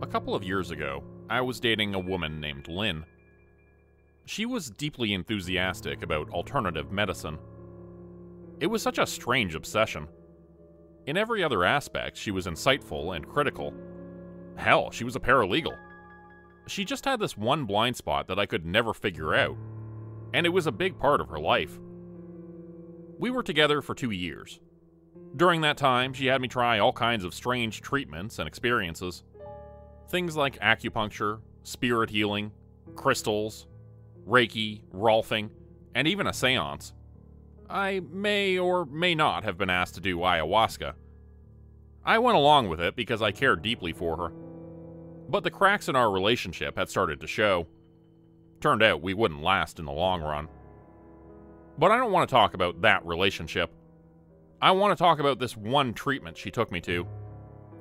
A couple of years ago, I was dating a woman named Lynn. She was deeply enthusiastic about alternative medicine. It was such a strange obsession. In every other aspect, she was insightful and critical. Hell, she was a paralegal. She just had this one blind spot that I could never figure out, and it was a big part of her life. We were together for 2 years. During that time, she had me try all kinds of strange treatments and experiences. Things like acupuncture, spirit healing, crystals, Reiki, Rolfing, and even a seance. I may or may not have been asked to do ayahuasca. I went along with it because I cared deeply for her. But the cracks in our relationship had started to show. Turned out we wouldn't last in the long run. But I don't want to talk about that relationship. I want to talk about this one treatment she took me to,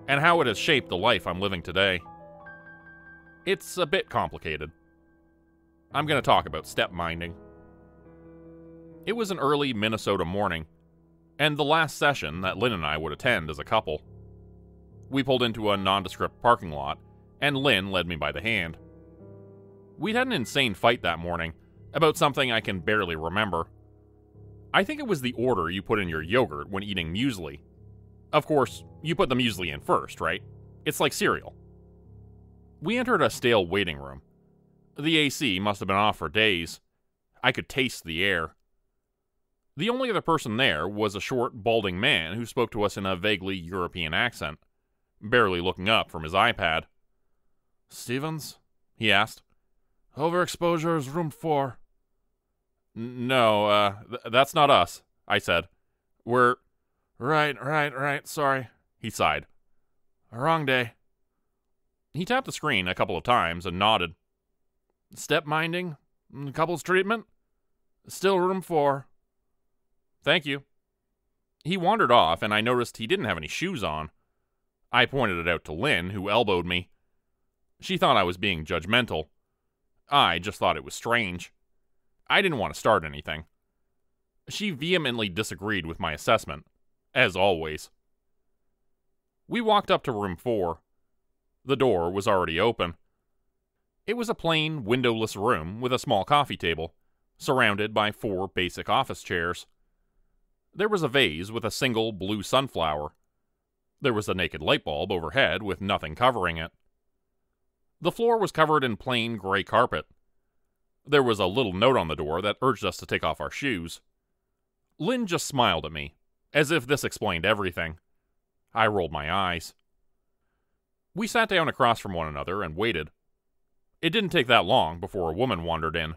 and how it has shaped the life I'm living today. It's a bit complicated. I'm going to talk about stepminding. It was an early Minnesota morning, and the last session that Lynn and I would attend as a couple. We pulled into a nondescript parking lot, and Lynn led me by the hand. We'd had an insane fight that morning about something I can barely remember. I think it was the order you put in your yogurt when eating muesli. Of course, you put the muesli in first, right? It's like cereal. We entered a stale waiting room. The AC must have been off for days. I could taste the air. The only other person there was a short, balding man who spoke to us in a vaguely European accent, barely looking up from his iPad. "Stevens?" he asked. "Overexposure is room 4. No, that's not us, I said. We're... Right, sorry, he sighed. Wrong day. He tapped the screen a couple of times and nodded. Stepminding? Couples treatment? Still room 4. Thank you. He wandered off, and I noticed he didn't have any shoes on. I pointed it out to Lynn, who elbowed me. She thought I was being judgmental. I just thought it was strange. I didn't want to start anything. She vehemently disagreed with my assessment, as always. We walked up to room 4. The door was already open. It was a plain, windowless room with a small coffee table, surrounded by 4 basic office chairs. There was a vase with a single blue sunflower. There was a naked light bulb overhead with nothing covering it. The floor was covered in plain gray carpet. There was a little note on the door that urged us to take off our shoes. Lynn just smiled at me, as if this explained everything. I rolled my eyes. We sat down across from one another and waited. It didn't take that long before a woman wandered in.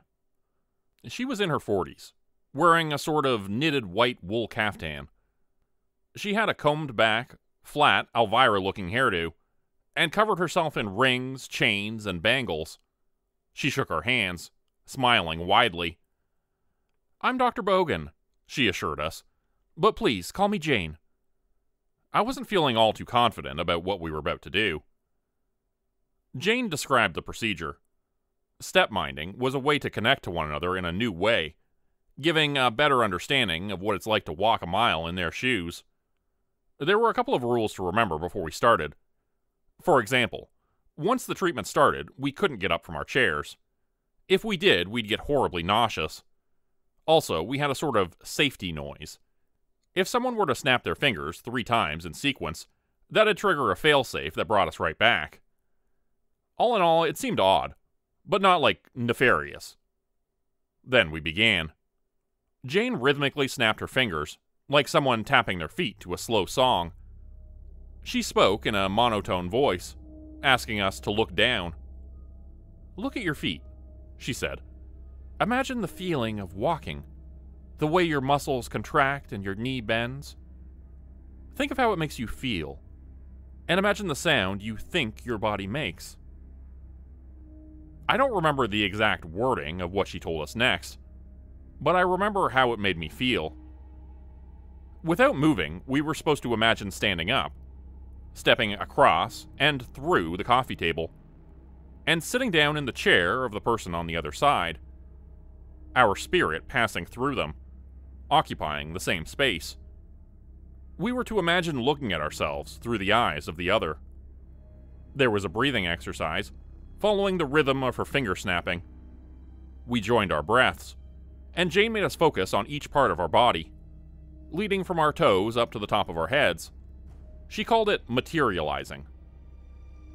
She was in her 40s, wearing a sort of knitted white wool caftan. She had a combed back, flat, Elvira-looking hairdo, and covered herself in rings, chains, and bangles. She shook her hands, smiling widely. "I'm Dr. Bogan," she assured us, "but please call me Jane." I wasn't feeling all too confident about what we were about to do. Jane described the procedure. Stepminding was a way to connect to one another in a new way, giving a better understanding of what it's like to walk a mile in their shoes. There were a couple of rules to remember before we started. For example, once the treatment started, we couldn't get up from our chairs. If we did, we'd get horribly nauseous. Also, we had a sort of safety noise. If someone were to snap their fingers 3 times in sequence, that'd trigger a failsafe that brought us right back. All in all, it seemed odd, but not like nefarious. Then we began. Jane rhythmically snapped her fingers, like someone tapping their feet to a slow song. She spoke in a monotone voice, asking us to look down. "Look at your feet," she said. "Imagine the feeling of walking, the way your muscles contract and your knee bends. Think of how it makes you feel, and imagine the sound you think your body makes." I don't remember the exact wording of what she told us next, but I remember how it made me feel. Without moving, we were supposed to imagine standing up, stepping across and through the coffee table, and sitting down in the chair of the person on the other side, our spirit passing through them, occupying the same space. We were to imagine looking at ourselves through the eyes of the other. There was a breathing exercise, following the rhythm of her finger snapping. We joined our breaths, and Jane made us focus on each part of our body, leading from our toes up to the top of our heads. She called it materializing.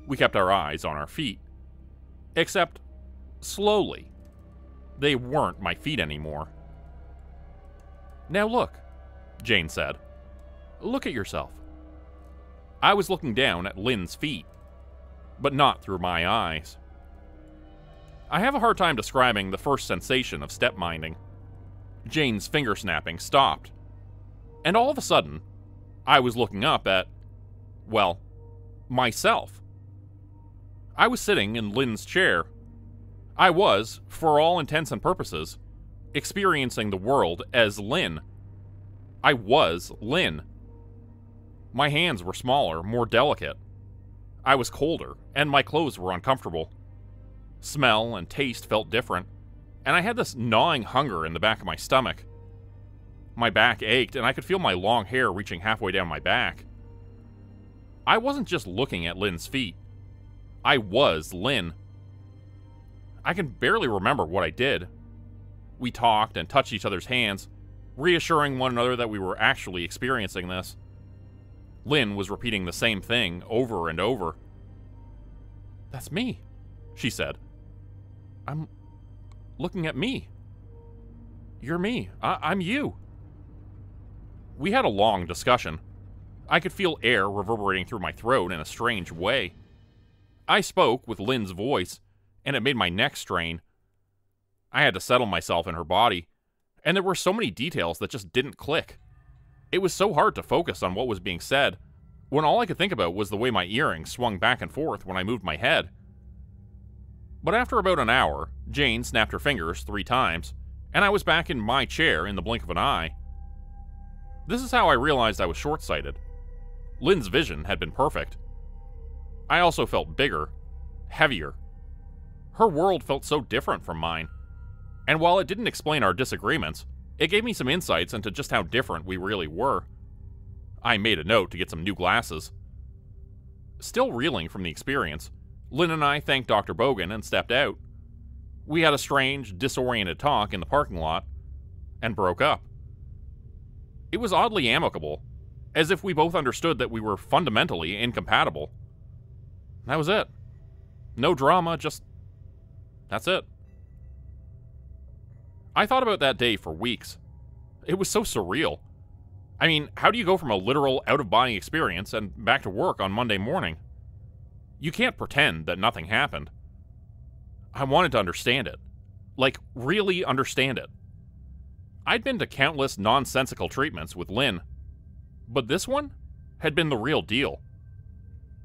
We kept our eyes on our feet. Except, slowly, they weren't my feet anymore. "Now look," Jane said. "Look at yourself." I was looking down at Lynn's feet, but not through my eyes. I have a hard time describing the first sensation of step-minding. Jane's finger snapping stopped, and all of a sudden, I was looking up at, well, myself. I was sitting in Lynn's chair. I was, for all intents and purposes, experiencing the world as Lynn. I was Lynn. My hands were smaller, more delicate. I was colder, and my clothes were uncomfortable. Smell and taste felt different, and I had this gnawing hunger in the back of my stomach. My back ached, and I could feel my long hair reaching halfway down my back. I wasn't just looking at Lynn's feet. I was Lynn. I can barely remember what I did. We talked and touched each other's hands, reassuring one another that we were actually experiencing this. Lynn was repeating the same thing over and over. "That's me," she said. "I'm looking at me. You're me. I'm you." We had a long discussion. I could feel air reverberating through my throat in a strange way. I spoke with Lynn's voice, and it made my neck strain. I had to settle myself in her body, and there were so many details that just didn't click. It was so hard to focus on what was being said, when all I could think about was the way my earrings swung back and forth when I moved my head. But after about an hour, Jane snapped her fingers 3 times, and I was back in my chair in the blink of an eye. This is how I realized I was short-sighted. Lynn's vision had been perfect. I also felt bigger, heavier. Her world felt so different from mine, and while it didn't explain our disagreements, it gave me some insights into just how different we really were. I made a note to get some new glasses. Still reeling from the experience, Lynn and I thanked Dr. Bogan and stepped out. We had a strange, disoriented talk in the parking lot, and broke up. It was oddly amicable, as if we both understood that we were fundamentally incompatible. That was it. No drama, just... that's it. I thought about that day for weeks. It was so surreal. I mean, how do you go from a literal out-of-body experience and back to work on Monday morning? You can't pretend that nothing happened. I wanted to understand it. Like, really understand it. I'd been to countless nonsensical treatments with Lynn, but this one had been the real deal.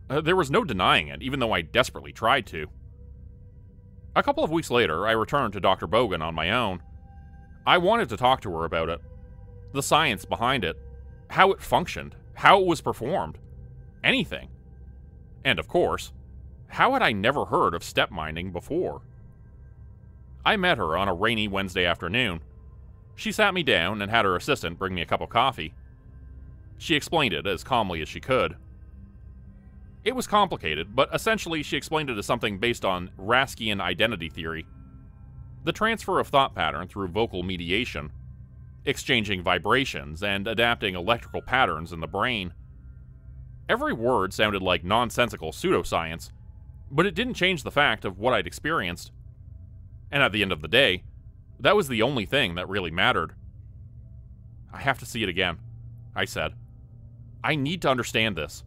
There was no denying it, even though I desperately tried to. A couple of weeks later, I returned to Dr. Bogan on my own. I wanted to talk to her about it. The science behind it. How it functioned. How it was performed. Anything. And of course, how had I never heard of step-minding before? I met her on a rainy Wednesday afternoon. She sat me down and had her assistant bring me a cup of coffee. She explained it as calmly as she could. It was complicated, but essentially she explained it as something based on Raskian identity theory. The transfer of thought pattern through vocal mediation, exchanging vibrations and adapting electrical patterns in the brain. Every word sounded like nonsensical pseudoscience, but it didn't change the fact of what I'd experienced. And at the end of the day, that was the only thing that really mattered. "I have to see it again," I said. "I need to understand this."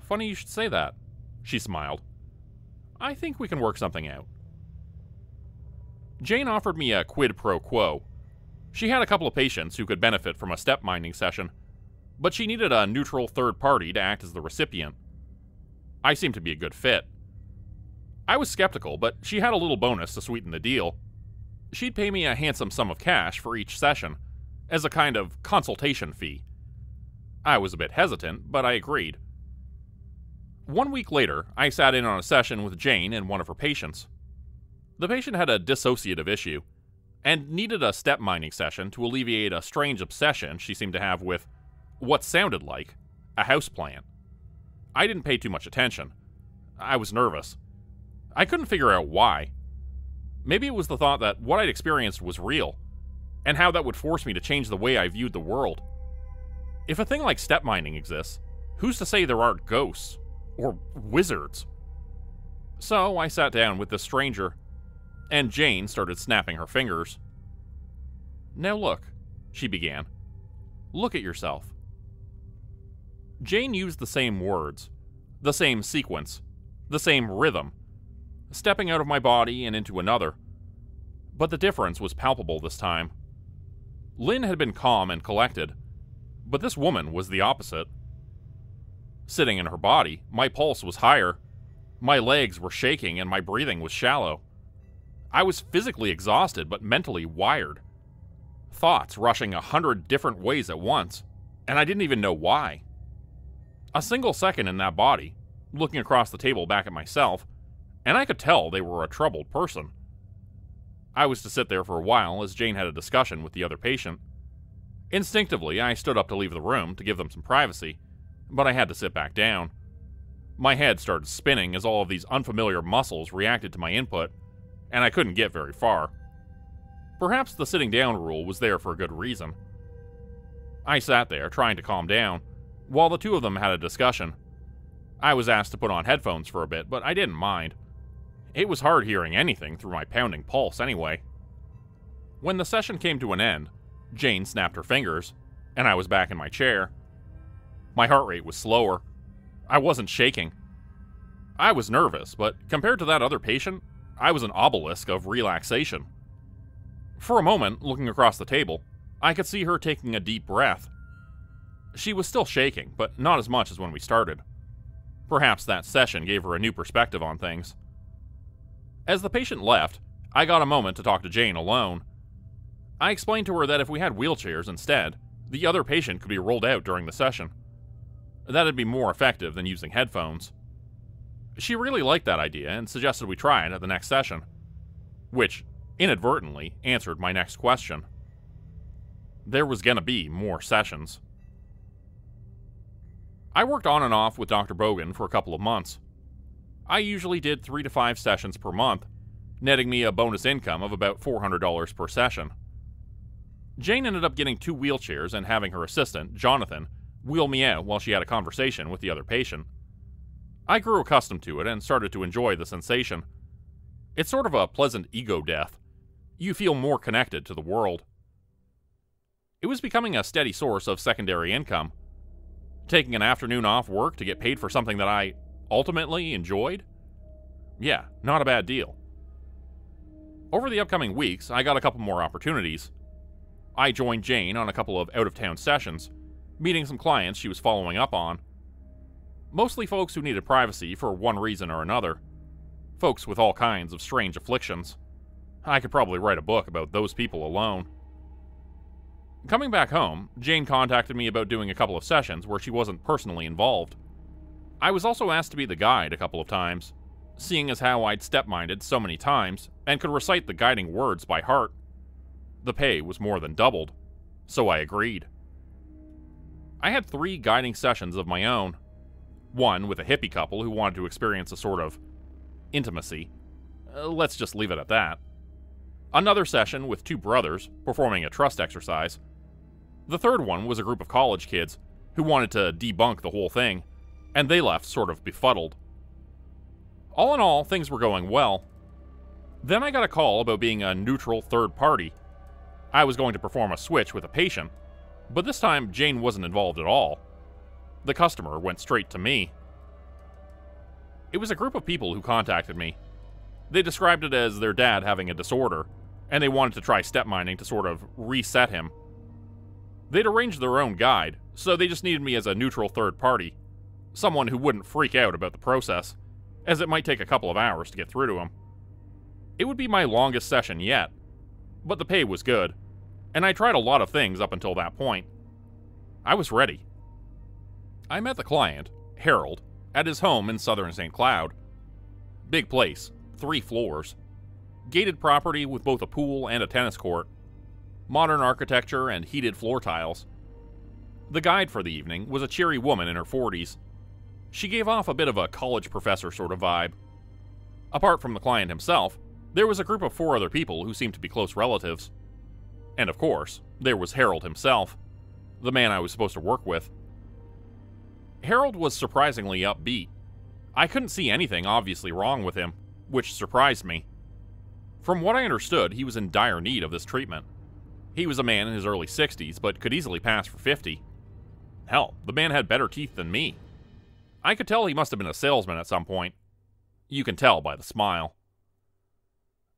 "Funny you should say that," she smiled. "I think we can work something out." Jane offered me a quid pro quo. She had a couple of patients who could benefit from a step-minding session, but she needed a neutral third party to act as the recipient. I seemed to be a good fit. I was skeptical, but she had a little bonus to sweeten the deal. She'd pay me a handsome sum of cash for each session, as a kind of consultation fee. I was a bit hesitant, but I agreed. 1 week later, I sat in on a session with Jane and one of her patients. The patient had a dissociative issue, and needed a step-minding session to alleviate a strange obsession she seemed to have with what sounded like a houseplant. I didn't pay too much attention. I was nervous. I couldn't figure out why. Maybe it was the thought that what I'd experienced was real, and how that would force me to change the way I viewed the world. If a thing like stepminding exists, who's to say there aren't ghosts or wizards? So I sat down with this stranger, and Jane started snapping her fingers. "Now look," she began. "Look at yourself." Jane used the same words, the same sequence, the same rhythm, stepping out of my body and into another. But the difference was palpable this time. Lynn had been calm and collected, but this woman was the opposite. Sitting in her body, my pulse was higher, my legs were shaking, and my breathing was shallow. I was physically exhausted, but mentally wired. Thoughts rushing 100 different ways at once, and I didn't even know why. A single second in that body, looking across the table back at myself, and I could tell they were a troubled person. I was to sit there for a while as Jane had a discussion with the other patient. Instinctively, I stood up to leave the room to give them some privacy, but I had to sit back down. My head started spinning as all of these unfamiliar muscles reacted to my input, and I couldn't get very far. Perhaps the sitting down rule was there for a good reason. I sat there, trying to calm down, while the two of them had a discussion. I was asked to put on headphones for a bit, but I didn't mind. It was hard hearing anything through my pounding pulse anyway. When the session came to an end, Jane snapped her fingers, and I was back in my chair. My heart rate was slower. I wasn't shaking. I was nervous, but compared to that other patient, I was an obelisk of relaxation. For a moment, looking across the table, I could see her taking a deep breath. She was still shaking, but not as much as when we started. Perhaps that session gave her a new perspective on things. As the patient left, I got a moment to talk to Jane alone. I explained to her that if we had wheelchairs instead, the other patient could be rolled out during the session. That'd be more effective than using headphones. She really liked that idea and suggested we try it at the next session, which inadvertently answered my next question. There was gonna be more sessions. I worked on and off with Dr. Bogan for a couple of months. I usually did 3 to 5 sessions per month, netting me a bonus income of about $400 per session. Jane ended up getting 2 wheelchairs and having her assistant, Jonathan, wheel me out while she had a conversation with the other patient. I grew accustomed to it and started to enjoy the sensation. It's sort of a pleasant ego death. You feel more connected to the world. It was becoming a steady source of secondary income. Taking an afternoon off work to get paid for something that I ultimately enjoyed? Yeah, not a bad deal. Over the upcoming weeks, I got a couple more opportunities. I joined Jane on a couple of out-of-town sessions, meeting some clients she was following up on. Mostly folks who needed privacy for one reason or another. Folks with all kinds of strange afflictions. I could probably write a book about those people alone. Coming back home, Jane contacted me about doing a couple of sessions where she wasn't personally involved. I was also asked to be the guide a couple of times, seeing as how I'd stepminded so many times and could recite the guiding words by heart. The pay was more than doubled, so I agreed. I had 3 guiding sessions of my own. One with a hippie couple who wanted to experience a sort of intimacy. Let's just leave it at that. Another session with 2 brothers performing a trust exercise. The third one was a group of college kids who wanted to debunk the whole thing, and they left sort of befuddled. All in all, things were going well. Then I got a call about being a neutral third party. I was going to perform a switch with a patient, but this time Jane wasn't involved at all. The customer went straight to me. It was a group of people who contacted me. They described it as their dad having a disorder, and they wanted to try stepminding to sort of reset him. They'd arranged their own guide, so they just needed me as a neutral third party, someone who wouldn't freak out about the process, as it might take a couple of hours to get through to him. It would be my longest session yet, but the pay was good, and I tried a lot of things up until that point. I was ready. I met the client, Harold, at his home in southern St. Cloud. Big place, 3 floors. Gated property with both a pool and a tennis court. Modern architecture and heated floor tiles. The guide for the evening was a cheery woman in her 40s. She gave off a bit of a college professor sort of vibe. Apart from the client himself, there was a group of 4 other people who seemed to be close relatives. And of course, there was Harold himself, the man I was supposed to work with. Harold was surprisingly upbeat. I couldn't see anything obviously wrong with him, which surprised me. From what I understood, he was in dire need of this treatment. He was a man in his early 60s, but could easily pass for 50. Hell, the man had better teeth than me. I could tell he must have been a salesman at some point. You can tell by the smile.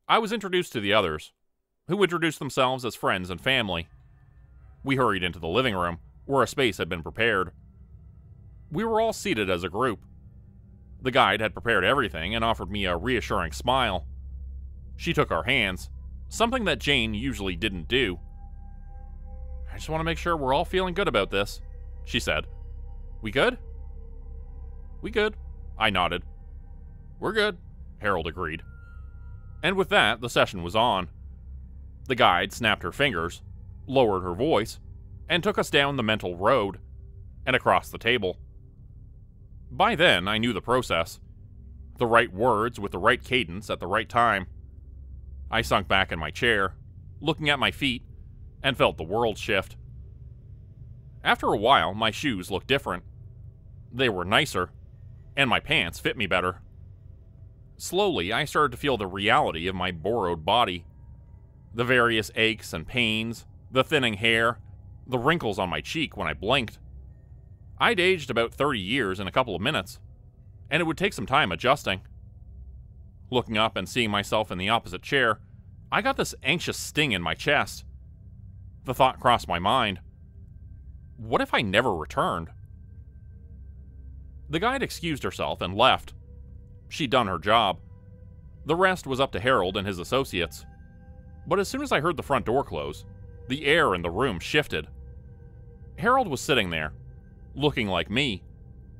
I was introduced to the others, who introduced themselves as friends and family. We hurried into the living room, where a space had been prepared. We were all seated as a group. The guide had prepared everything and offered me a reassuring smile. She took our hands, something that Jane usually didn't do. "I just want to make sure we're all feeling good about this," she said. "We good?" "We good," I nodded. "We're good," Harold agreed. And with that, the session was on. The guide snapped her fingers, lowered her voice, and took us down the mental road, and across the table. By then, I knew the process. The right words with the right cadence at the right time. I sunk back in my chair, looking at my feet, and felt the world shift. After a while, my shoes looked different. They were nicer, and my pants fit me better. Slowly, I started to feel the reality of my borrowed body. The various aches and pains, the thinning hair, the wrinkles on my cheek when I blinked. I'd aged about 30 years in a couple of minutes, and it would take some time adjusting. Looking up and seeing myself in the opposite chair, I got this anxious sting in my chest. The thought crossed my mind. What if I never returned? The guide excused herself and left. She'd done her job. The rest was up to Harold and his associates. But as soon as I heard the front door close, the air in the room shifted. Harold was sitting there, looking like me,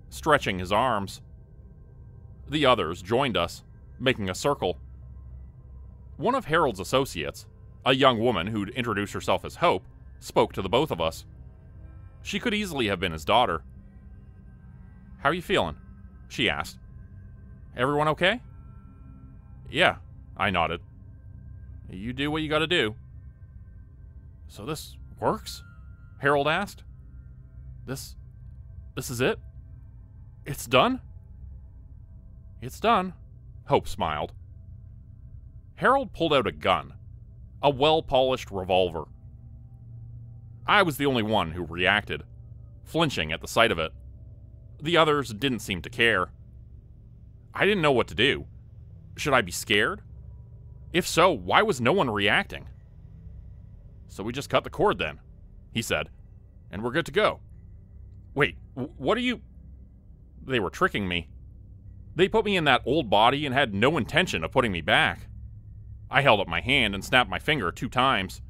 stretching his arms. The others joined us, making a circle. One of Harold's associates, a young woman who'd introduced herself as Hope, spoke to the both of us. She could easily have been his daughter. "How are you feeling?" she asked. "Everyone okay?" "Yeah," I nodded. "You do what you gotta do." "So this works?" Harold asked. This is it? It's done?" "It's done," Hope smiled. Harold pulled out a gun, a well-polished revolver. I was the only one who reacted, flinching at the sight of it. The others didn't seem to care. I didn't know what to do. Should I be scared? If so, why was no one reacting? "So we just cut the cord then," he said, "and we're good to go." "Wait, what are you—" They were tricking me. They put me in that old body and had no intention of putting me back. I held up my hand and snapped my finger 2 times.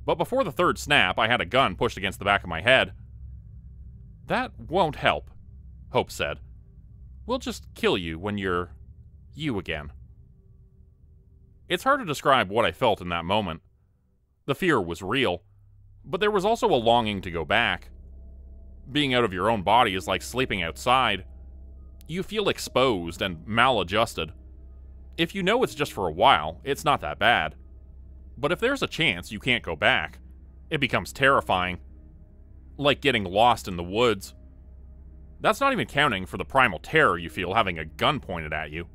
But before the 3rd snap, I had a gun pushed against the back of my head. "That won't help," Hope said. "We'll just kill you when you're you again." It's hard to describe what I felt in that moment. The fear was real, but there was also a longing to go back. Being out of your own body is like sleeping outside. You feel exposed and maladjusted. If you know it's just for a while, it's not that bad. But if there's a chance you can't go back, it becomes terrifying. Like getting lost in the woods. That's not even counting for the primal terror you feel having a gun pointed at you.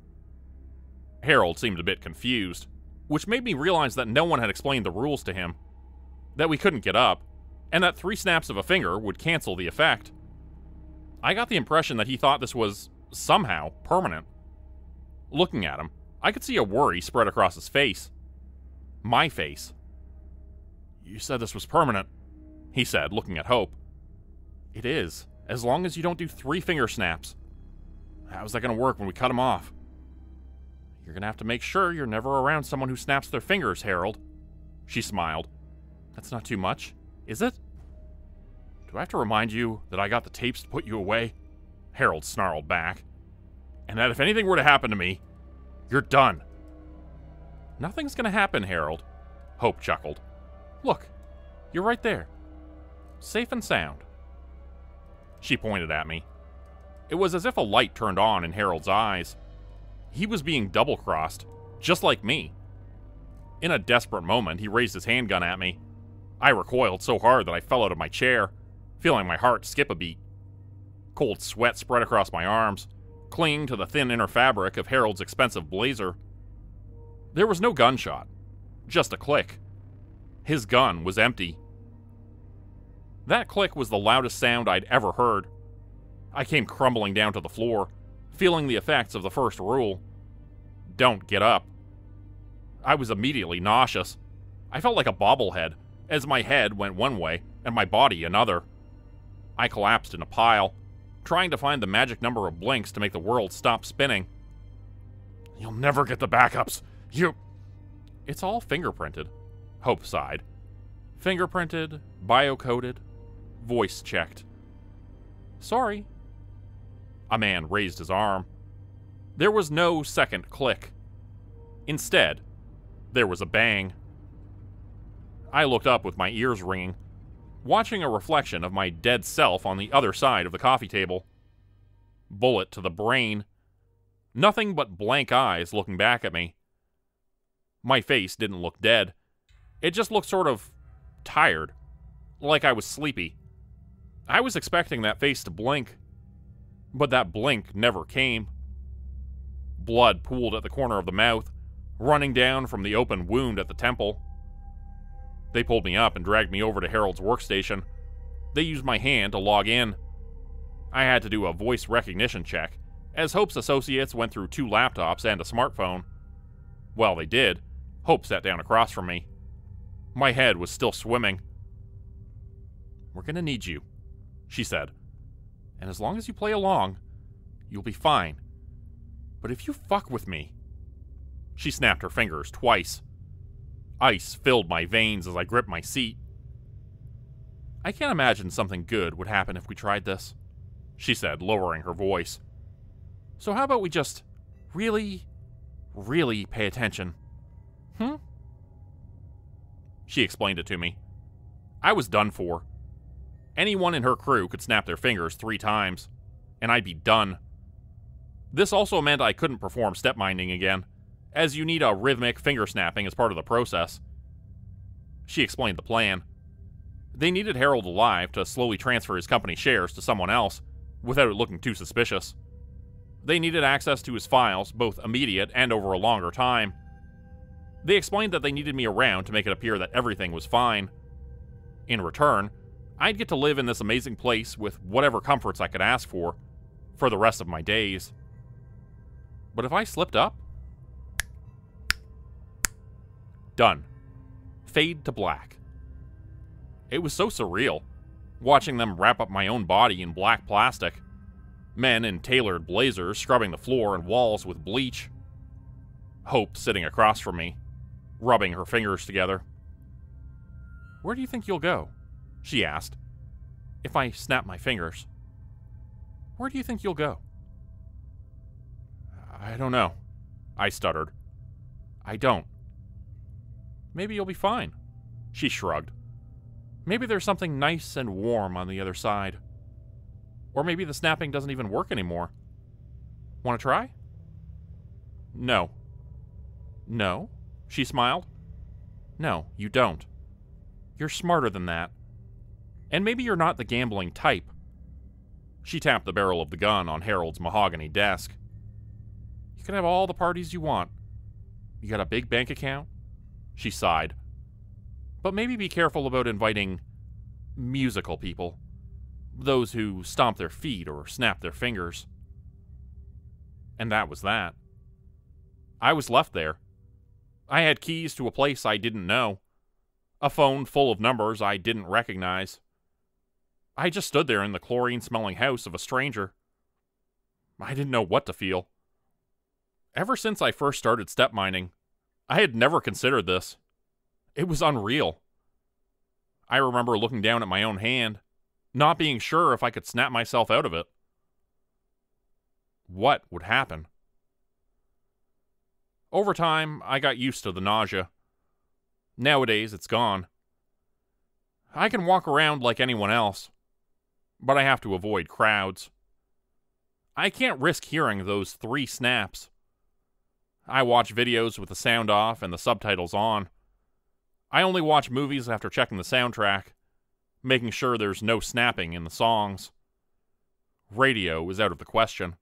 Harold seemed a bit confused, which made me realize that no one had explained the rules to him. That we couldn't get up, and that 3 snaps of a finger would cancel the effect. I got the impression that he thought this was, somehow, permanent. Looking at him, I could see a worry spread across his face. My face. "You said this was permanent," he said, looking at Hope. "It is, as long as you don't do 3 finger snaps." "How's that going to work when we cut him off?" "You're going to have to make sure you're never around someone who snaps their fingers, Harold." She smiled. "That's not too much, is it?" "Do I have to remind you that I got the tapes to put you away?" Harold snarled back. "And that if anything were to happen to me, you're done." "Nothing's gonna happen, Harold," Hope chuckled. "Look, you're right there. Safe and sound." She pointed at me. It was as if a light turned on in Harold's eyes. He was being double-crossed, just like me. In a desperate moment, he raised his handgun at me. I recoiled so hard that I fell out of my chair, feeling my heart skip a beat. Cold sweat spread across my arms, clinging to the thin inner fabric of Harold's expensive blazer. There was no gunshot, just a click. His gun was empty. That click was the loudest sound I'd ever heard. I came crumbling down to the floor, feeling the effects of the first rule. Don't get up. I was immediately nauseous. I felt like a bobblehead, as my head went one way and my body another. I collapsed in a pile, trying to find the magic number of blinks to make the world stop spinning. You'll never get the backups. It's all fingerprinted, Hope sighed. Fingerprinted, biocoded, voice checked. Sorry. A man raised his arm. There was no second click. Instead, there was a bang. I looked up with my ears ringing, watching a reflection of my dead self on the other side of the coffee table. Bullet to the brain. Nothing but blank eyes looking back at me. My face didn't look dead. It just looked sort of tired, like I was sleepy. I was expecting that face to blink, but that blink never came. Blood pooled at the corner of the mouth, running down from the open wound at the temple. They pulled me up and dragged me over to Harold's workstation. They used my hand to log in. I had to do a voice recognition check, as Hope's associates went through 2 laptops and a smartphone. While they did, Hope sat down across from me. My head was still swimming. We're gonna need you, she said. And as long as you play along, you'll be fine. But if you fuck with me... She snapped her fingers twice. Ice filled my veins as I gripped my seat. I can't imagine something good would happen if we tried this, she said, lowering her voice. So how about we just really, really pay attention? She explained it to me. I was done for. Anyone in her crew could snap their fingers 3 times, and I'd be done. This also meant I couldn't perform stepminding again, as you need a rhythmic finger snapping as part of the process. She explained the plan. They needed Harold alive to slowly transfer his company shares to someone else, without it looking too suspicious. They needed access to his files, both immediate and over a longer time. They explained that they needed me around to make it appear that everything was fine. In return, I'd get to live in this amazing place with whatever comforts I could ask for the rest of my days. But if I slipped up... Done. Fade to black. It was so surreal, watching them wrap up my own body in black plastic. Men in tailored blazers scrubbing the floor and walls with bleach. Hope sitting across from me, rubbing her fingers together. Where do you think you'll go? She asked. If I snap my fingers. Where do you think you'll go? I don't know, I stuttered. I don't. Maybe you'll be fine, she shrugged. Maybe there's something nice and warm on the other side. Or maybe the snapping doesn't even work anymore. Want to try? No. No? She smiled. No, you don't. You're smarter than that. And maybe you're not the gambling type. She tapped the barrel of the gun on Harold's mahogany desk. You can have all the parties you want. You got a big bank account? She sighed. But maybe be careful about inviting musical people. Those who stomp their feet or snap their fingers. And that was that. I was left there. I had keys to a place I didn't know. A phone full of numbers I didn't recognize. I just stood there in the chlorine-smelling house of a stranger. I didn't know what to feel. Ever since I first started stepminding, I had never considered this. It was unreal. I remember looking down at my own hand, not being sure if I could snap myself out of it. What would happen? Over time, I got used to the nausea. Nowadays, it's gone. I can walk around like anyone else, but I have to avoid crowds. I can't risk hearing those 3 snaps. I watch videos with the sound off and the subtitles on. I only watch movies after checking the soundtrack, making sure there's no snapping in the songs. Radio is out of the question.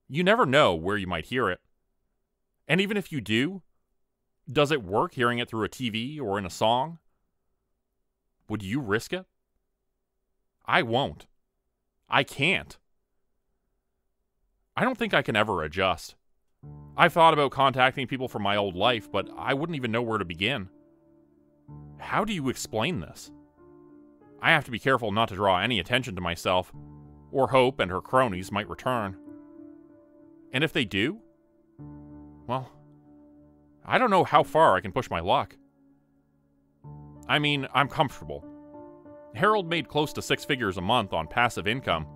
You never know where you might hear it. And even if you do, does it work hearing it through a TV or in a song? Would you risk it? I won't. I can't. I don't think I can ever adjust. I've thought about contacting people from my old life, but I wouldn't even know where to begin. How do you explain this? I have to be careful not to draw any attention to myself, or Hope and her cronies might return. And if they do, well, I don't know how far I can push my luck. I mean, I'm comfortable. Harold made close to 6 figures a month on passive income.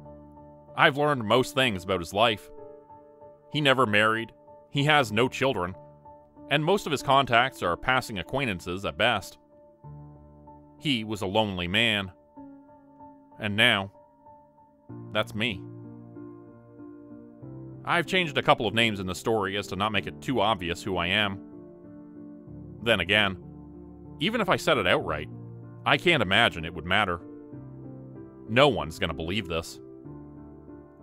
I've learned most things about his life. He never married, he has no children, and most of his contacts are passing acquaintances at best. He was a lonely man. And now, that's me. I've changed a couple of names in the story as to not make it too obvious who I am. Then again, even if I said it outright, I can't imagine it would matter. No one's gonna believe this.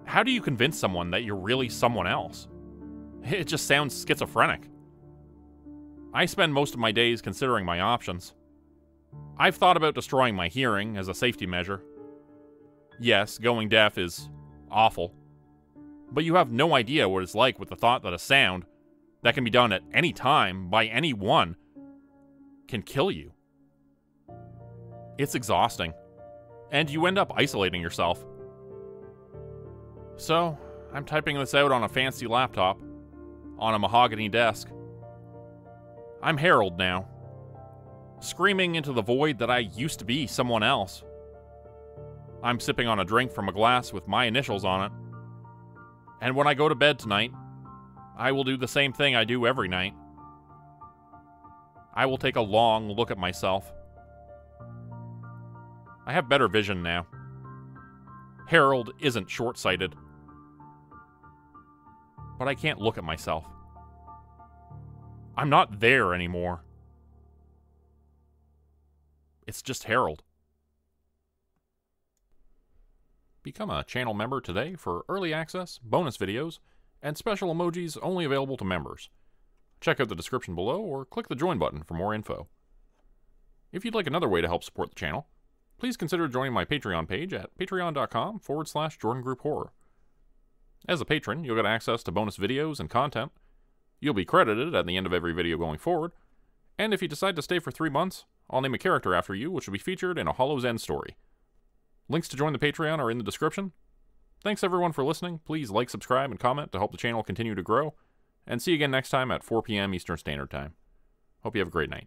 How do you convince someone that you're really someone else? It just sounds schizophrenic. I spend most of my days considering my options. I've thought about destroying my hearing as a safety measure. Yes, going deaf is awful, but you have no idea what it's like with the thought that a sound that can be done at any time by anyone can kill you. It's exhausting, and you end up isolating yourself. So, I'm typing this out on a fancy laptop, on a mahogany desk. I'm Harold now, screaming into the void that I used to be someone else. I'm sipping on a drink from a glass with my initials on it. And when I go to bed tonight, I will do the same thing I do every night. I will take a long look at myself. I have better vision now. Harold isn't short-sighted. But I can't look at myself. I'm not there anymore. It's just Harold. Become a channel member today for early access, bonus videos, and special emojis only available to members. Check out the description below or click the join button for more info. If you'd like another way to help support the channel, please consider joining my Patreon page at patreon.com/JordanGroupeHorror. As a patron, you'll get access to bonus videos and content. You'll be credited at the end of every video going forward, and if you decide to stay for 3 months, I'll name a character after you, which will be featured in a Hollow's End story. Links to join the Patreon are in the description. Thanks everyone for listening. Please like, subscribe, and comment to help the channel continue to grow. And see you again next time at 4 p.m. Eastern Standard Time. Hope you have a great night.